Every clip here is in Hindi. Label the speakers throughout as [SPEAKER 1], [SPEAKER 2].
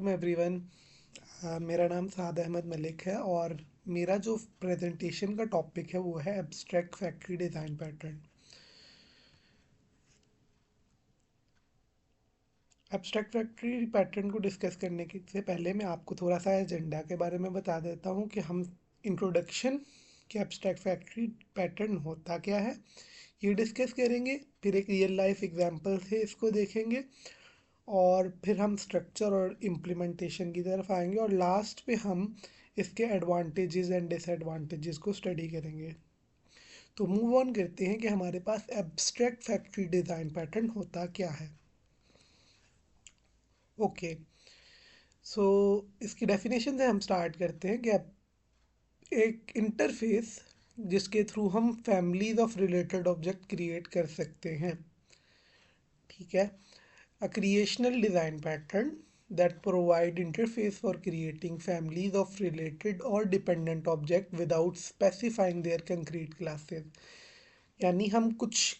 [SPEAKER 1] Welcome everyone. मेरा नाम साद अहमद मलिक है और मेरा जो प्रेजेंटेशन का टॉपिक है वो है abstract factory design pattern. Abstract factory pattern को डिस्कस करने के से पहले मैं आपको थोड़ा सा एजेंडा के बारे में बता देता हूँ कि हम इंट्रोडक्शन कि एब्स्ट्रैक्ट फैक्ट्री पैटर्न होता क्या है ये डिस्कस करेंगे, फिर एक रियल लाइफ एग्जांपल से इसको देखेंगे और फिर हम स्ट्रक्चर और इम्प्लीमेंटेशन की तरफ आएंगे और लास्ट पे हम इसके एडवांटेजेस एंड डिसएडवांटेजेस को स्टडी करेंगे। तो मूव ऑन करते हैं कि हमारे पास एब्स्ट्रैक्ट फैक्ट्री डिज़ाइन पैटर्न होता क्या है। ओके, सो इसकी डेफिनेशन से हम स्टार्ट करते हैं कि एक इंटरफेस जिसके थ्रू हम families of related object create कर सकते हैं। ठीक है, a creational design pattern that provide interface for creating families of related or dependent object without specifying their concrete classes। यानी हम कुछ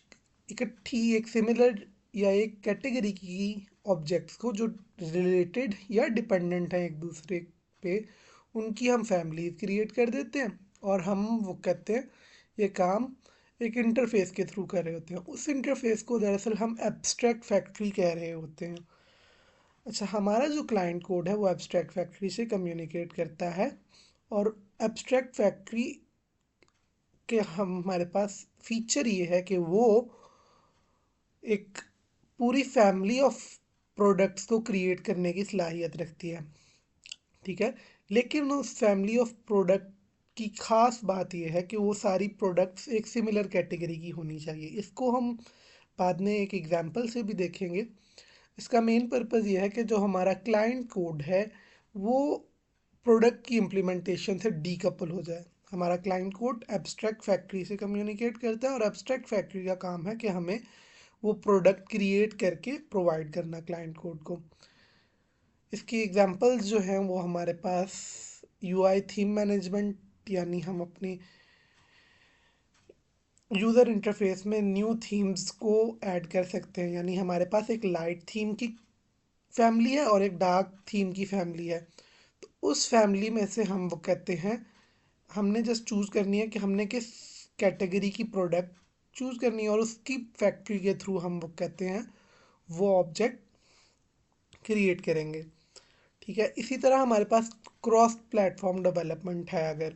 [SPEAKER 1] इकट्ठी एक सिमिलर या एक कैटेगरी की ऑब्जेक्ट्स को जो रिलेटेड या डिपेंडेंट हैं एक दूसरे पे, उनकी हम फैमिलीज क्रिएट कर देते हैं और हम वो कहते हैं ये काम एक इंटरफेस के थ्रू कर रहे होते हैं। उस इंटरफेस को दरअसल हम एब्स्ट्रैक्ट फैक्ट्री कह रहे होते हैं। अच्छा, हमारा जो क्लाइंट कोड है वो एब्स्ट्रैक्ट फैक्ट्री से कम्युनिकेट करता है और एब्स्ट्रैक्ट फैक्ट्री के हमारे पास फीचर ये है कि वो एक पूरी फैमिली ऑफ प्रोडक्ट्स को क्रिएट करने की सलाहियत रखती है। ठीक है, लेकिन उस फैमिली ऑफ प्रोडक्ट की खास बात यह है कि वो सारी प्रोडक्ट्स एक सिमिलर कैटेगरी की होनी चाहिए। इसको हम बाद में एक एग्जांपल से भी देखेंगे। इसका मेन पर्पज़ ये है कि जो हमारा क्लाइंट कोड है वो प्रोडक्ट की इम्प्लीमेंटेशन से डीकपल हो जाए। हमारा क्लाइंट कोड एब्स्ट्रैक्ट फैक्ट्री से कम्युनिकेट करता है और एब्स्ट्रैक्ट फैक्ट्री का काम है कि हमें वो प्रोडक्ट क्रिएट करके प्रोवाइड करना क्लाइंट कोड को। इसकी एग्जांपल्स जो हैं वो हमारे पास यूआई थीम मैनेजमेंट, यानी हम अपनी यूज़र इंटरफेस में न्यू थीम्स को ऐड कर सकते हैं। यानी हमारे पास एक लाइट थीम की फैमिली है और एक डार्क थीम की फैमिली है। तो उस फैमिली में से हम वो कहते हैं, हमने जस्ट चूज़ करनी है कि हमने किस कैटेगरी की प्रोडक्ट चूज़ करनी है और उसकी फैक्ट्री के थ्रू हम वो कहते हैं वो ऑब्जेक्ट क्रिएट करेंगे। ठीक है, इसी तरह हमारे पास क्रॉस प्लेटफॉर्म डेवलपमेंट है। अगर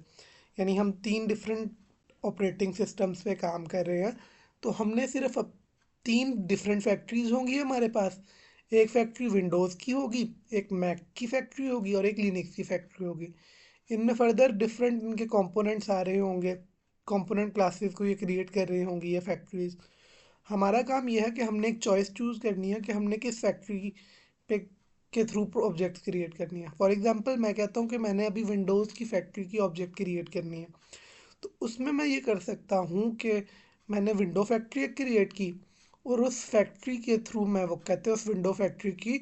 [SPEAKER 1] यानी हम 3 डिफरेंट ऑपरेटिंग सिस्टम्स पे काम कर रहे हैं तो हमने सिर्फ अब 3 डिफरेंट फैक्ट्रीज होंगी हमारे पास। एक फैक्ट्री विंडोज़ की होगी, एक मैक की फैक्ट्री होगी और एक लिनक्स की फैक्ट्री होगी। इनमें फर्दर डिफरेंट इनके कंपोनेंट्स आ रहे होंगे, कंपोनेंट क्लासेस को ये क्रिएट कर रही होंगी ये फैक्ट्रीज। हमारा काम यह है कि हमने एक चॉइस चूज़ करनी है कि हमने किस फैक्ट्री पे के थ्रू ऑब्जेक्ट क्रिएट करनी है। फॉर एग्जांपल मैं कहता हूँ कि मैंने अभी विंडोज़ की फैक्ट्री की ऑब्जेक्ट क्रिएट करनी है, तो उसमें मैं ये कर सकता हूँ कि मैंने विंडो फैक्ट्री एक क्रिएट की और उस फैक्ट्री के थ्रू मैं वो कहते हैं उस विंडो फैक्ट्री की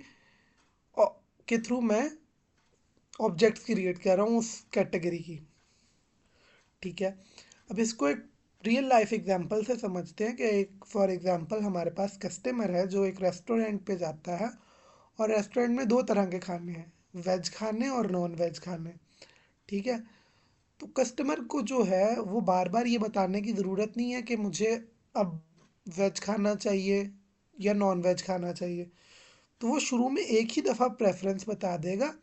[SPEAKER 1] के थ्रू मैं ऑब्जेक्ट्स क्रिएट कर रहा हूँ उस कैटेगरी की। ठीक है, अब इसको एक रियल लाइफ एग्जांपल से समझते हैं कि एक फॉर एग्जांपल हमारे पास कस्टमर है जो एक रेस्टोरेंट पे जाता है और रेस्टोरेंट में 2 तरह के खाने हैं, वेज खाने और नॉन वेज खाने। ठीक है, तो कस्टमर को जो है वो बार बार ये बताने की ज़रूरत नहीं है कि मुझे अब वेज खाना चाहिए या नॉन वेज खाना चाहिए। तो वो शुरू में एक ही दफ़ा प्रेफरेंस बता देगा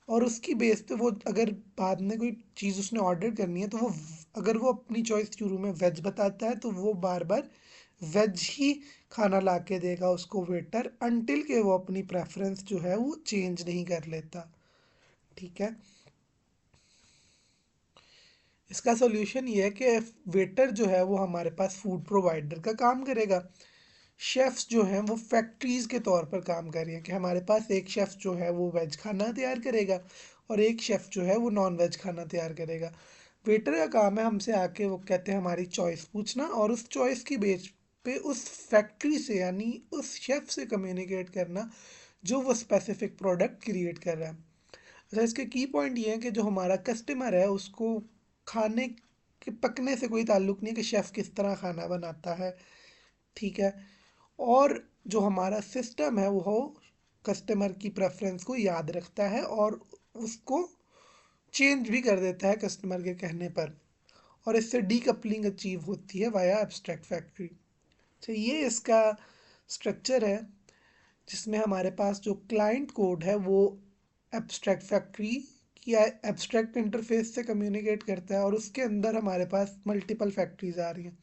[SPEAKER 1] और उसकी बेस पे वो अगर बाद में कोई चीज़ उसने ऑर्डर करनी है तो वो अगर वो अपनी चॉइस शुरू में वेज बताता है तो वो बार बार वेज ही खाना ला के देगा उसको वेटर, अनटिल के वो अपनी प्रेफरेंस जो है वो चेंज नहीं कर लेता। ठीक है, इसका सोल्यूशन ये है कि वेटर जो है वो हमारे पास फूड प्रोवाइडर का काम करेगा। शेफ़्स जो हैं वो फैक्ट्रीज़ के तौर पर काम कर रही हैं कि हमारे पास एक शेफ़ जो है वो वेज खाना तैयार करेगा और एक शेफ़ जो है वो नॉन वेज खाना तैयार करेगा। वेटर का काम है हमसे आके वो कहते हैं हमारी चॉइस पूछना और उस चॉइस की बेस पे उस फैक्ट्री से यानी उस शेफ़ से कम्युनिकेट करना जो वो स्पेसिफिक प्रोडक्ट क्रिएट कर रहा है। अच्छा, इसके की पॉइंट ये है कि जो हमारा कस्टमर है उसको खाने के पकने से कोई ताल्लुक़ नहीं है कि शेफ़ किस तरह खाना बनाता है। ठीक है, और जो हमारा सिस्टम है वो कस्टमर की प्रेफरेंस को याद रखता है और उसको चेंज भी कर देता है कस्टमर के कहने पर, और इससे डीकपलिंग अचीव होती है वाया एब्स्ट्रैक्ट फैक्ट्री। तो ये इसका स्ट्रक्चर है, जिसमें हमारे पास जो क्लाइंट कोड है वो एब्स्ट्रैक्ट फैक्ट्री या एब्स्ट्रैक्ट इंटरफेस से कम्युनिकेट करता है, और उसके अंदर हमारे पास मल्टीपल फैक्ट्रीज आ रही हैं।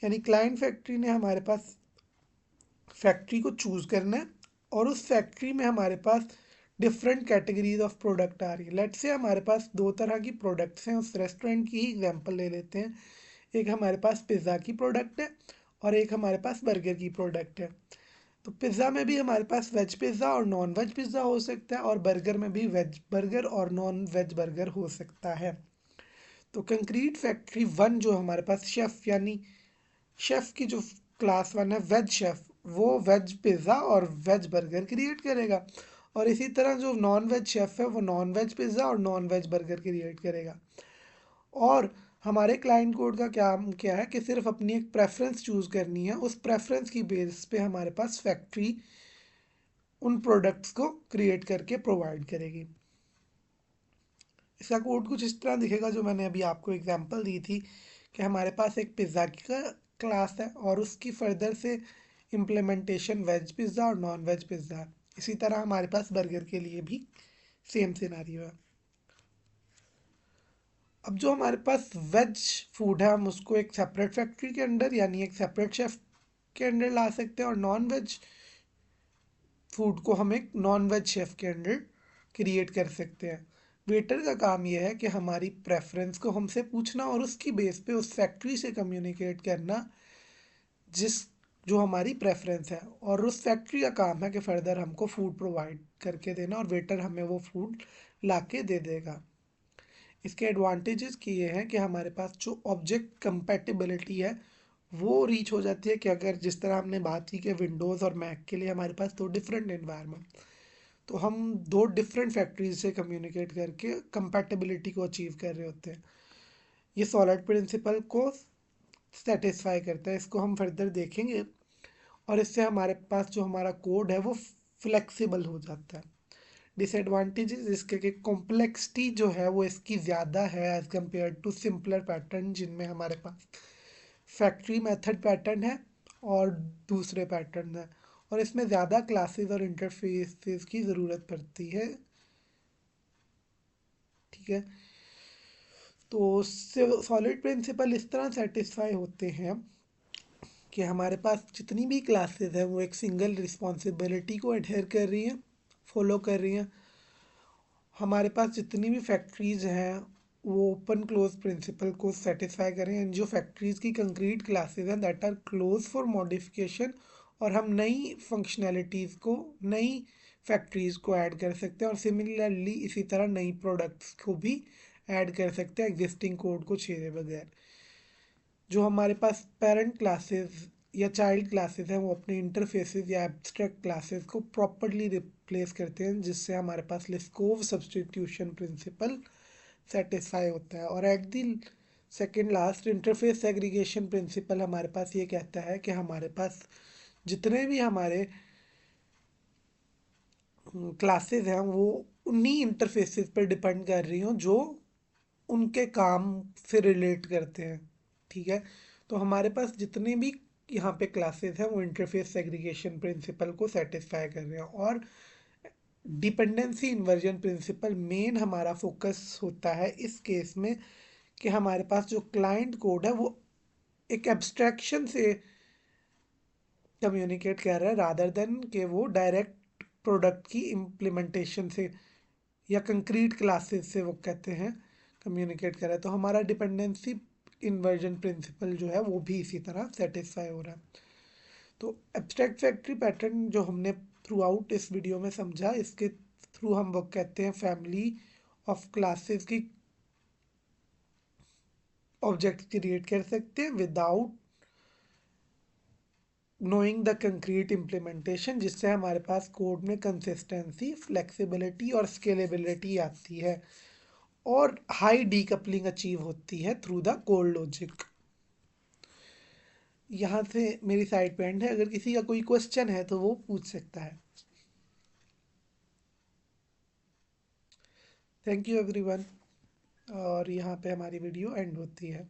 [SPEAKER 1] यानी क्लाइंट फैक्ट्री ने हमारे पास फैक्ट्री को चूज़ करना है, और उस फैक्ट्री में हमारे पास डिफरेंट कैटेगरीज ऑफ प्रोडक्ट आ रही है। लेट्स से हमारे पास दो तरह की प्रोडक्ट्स हैं, उस रेस्टोरेंट की ही एग्जांपल ले लेते हैं। एक हमारे पास पिज़्ज़ा की प्रोडक्ट है और एक हमारे पास बर्गर की प्रोडक्ट है। तो पिज़्ज़ा में भी हमारे पास वेज पिज़्ज़ा और नॉन वेज पिज़्ज़ा हो सकता है, और बर्गर में भी वेज बर्गर और नॉन वेज बर्गर हो सकता है। तो कंक्रीट फैक्ट्री वन जो हमारे पास शेफ़, यानी शेफ़ की जो क्लास वन है वेज शेफ़, वो वेज पिज़्ज़ा और वेज बर्गर क्रिएट करेगा, और इसी तरह जो नॉन वेज शेफ़ है वो नॉन वेज पिज़्ज़ा और नॉन वेज बर्गर क्रिएट करेगा। और हमारे क्लाइंट कोड का क्या है कि सिर्फ अपनी एक प्रेफरेंस चूज़ करनी है, उस प्रेफरेंस की बेस पे हमारे पास फैक्ट्री उन प्रोडक्ट्स को क्रिएट करके प्रोवाइड करेगी। इसका कोड कुछ इस तरह दिखेगा, जो मैंने अभी आपको एग्जांपल दी थी कि हमारे पास एक पिज़्ज़ा की क्लास है और उसकी फर्दर से इम्प्लीमेंटेशन वेज पिज़्ज़ा और नॉन वेज पिज़्ज़ा है। इसी तरह हमारे पास बर्गर के लिए भी सेम सिनेरियो है। अब जो हमारे पास वेज फूड है हम उसको एक सेपरेट फैक्ट्री के अंदर, यानी एक सेपरेट शेफ के अंदर ला सकते हैं, और नॉन वेज फूड को हम एक नॉन वेज शेफ के अंडर क्रिएट कर सकते हैं। वेटर का काम यह है कि हमारी प्रेफरेंस को हमसे पूछना और उसकी बेस पे उस फैक्ट्री से कम्युनिकेट करना जिस जो हमारी प्रेफरेंस है, और उस फैक्ट्री का काम है कि फर्दर हमको फूड प्रोवाइड करके देना, और वेटर हमें वो फूड ला के दे देगा। इसके एडवांटेजेस की ये हैं कि हमारे पास जो ऑब्जेक्ट कंपैटिबिलिटी है वो रीच हो जाती है, कि अगर जिस तरह हमने बात की कि विंडोज़ और मैक के लिए हमारे पास दो डिफरेंट एनवायरनमेंट, तो हम दो डिफरेंट फैक्ट्रीज से कम्युनिकेट करके कंपैटिबिलिटी को अचीव कर रहे होते हैं। ये सॉलिड प्रिंसिपल को सेटिस्फाई करता है, इसको हम फर्दर देखेंगे, और इससे हमारे पास जो हमारा कोड है वो फ्लेक्सिबल हो जाता है। डिसएडवांटेजेस इसके कि कॉम्प्लेक्सिटी जो है वो इसकी ज़्यादा है as compare to simpler pattern, जिनमें हमारे पास फैक्ट्री मेथड पैटर्न है और दूसरे पैटर्न है, और इसमें ज़्यादा क्लासेस और इंटरफेसेस की ज़रूरत पड़ती है। ठीक है, तो सॉलिड प्रिंसिपल इस तरह सेटिस्फाई होते हैं कि हमारे पास जितनी भी क्लासेस हैं वो एक सिंगल रिस्पॉन्सिबिलिटी को एडहेयर कर रही हैं, फॉलो कर रही हैं। हमारे पास जितनी भी फैक्ट्रीज हैं वो ओपन क्लोज प्रिंसिपल को सेटिस्फाई कर रहे हैं। जो फैक्ट्रीज की कंक्रीट क्लासेस हैं that are close for modification, और हम नई फंक्शनैलिटीज़ को नई फैक्ट्रीज को ऐड कर सकते हैं, और सिमिलरली इसी तरह नई प्रोडक्ट्स को भी ऐड कर सकते हैं एग्जिस्टिंग कोड को छेड़े बगैर। जो हमारे पास पेरेंट क्लासेस या चाइल्ड क्लासेस हैं वो अपने इंटरफेसेस या एब्स्ट्रैक्ट क्लासेस को प्रॉपरली रिप्लेस करते हैं, जिससे हमारे पास लिस्कोव सब्स्टिट्यूशन प्रिंसिपल सेटिस्फाई होता है। और at the second last interface segregation principle हमारे पास ये कहता है कि हमारे पास जितने भी हमारे क्लासेस हैं वो उन्हीं इंटरफेसेस पर डिपेंड कर रही हों जो उनके काम से रिलेट करते हैं। ठीक है, तो हमारे पास जितने भी यहाँ पे क्लासेस हैं वो इंटरफेस सेग्रीगेशन प्रिंसिपल को सेटिस्फाई कर रहे हैं, और डिपेंडेंसी इन्वर्जन प्रिंसिपल मेन हमारा फोकस होता है इस केस में, कि हमारे पास जो क्लाइंट कोड है वो एक एब्स्ट्रैक्शन से कम्युनिकेट कर रहा है रादर देन कि वो डायरेक्ट प्रोडक्ट की इम्प्लीमेंटेशन से या कंक्रीट क्लासेस से वो कहते हैं कम्युनिकेट कर रहा है। तो हमारा डिपेंडेंसी इन्वर्जन प्रिंसिपल जो है वो भी इसी तरह सेटिस्फाई हो रहा है। तो एब्स्ट्रैक्ट फैक्ट्री पैटर्न जो हमने थ्रू आउट इस वीडियो में समझा, इसके थ्रू हम वो कहते हैं फैमिली ऑफ क्लासेस की ऑब्जेक्ट क्रिएट कर सकते हैं without knowing the concrete implementation, जिससे हमारे पास कोड में कंसिस्टेंसी, फ्लेक्सिबिलिटी और स्केलेबिलिटी आती है, और हाई डीकपलिंग अचीव होती है थ्रू द कोड लॉजिक। यहाँ से मेरी साइड पे एंड है, अगर किसी का कोई क्वेश्चन है तो वो पूछ सकता है। Thank you everyone. और यहाँ पे हमारी वीडियो एंड होती है।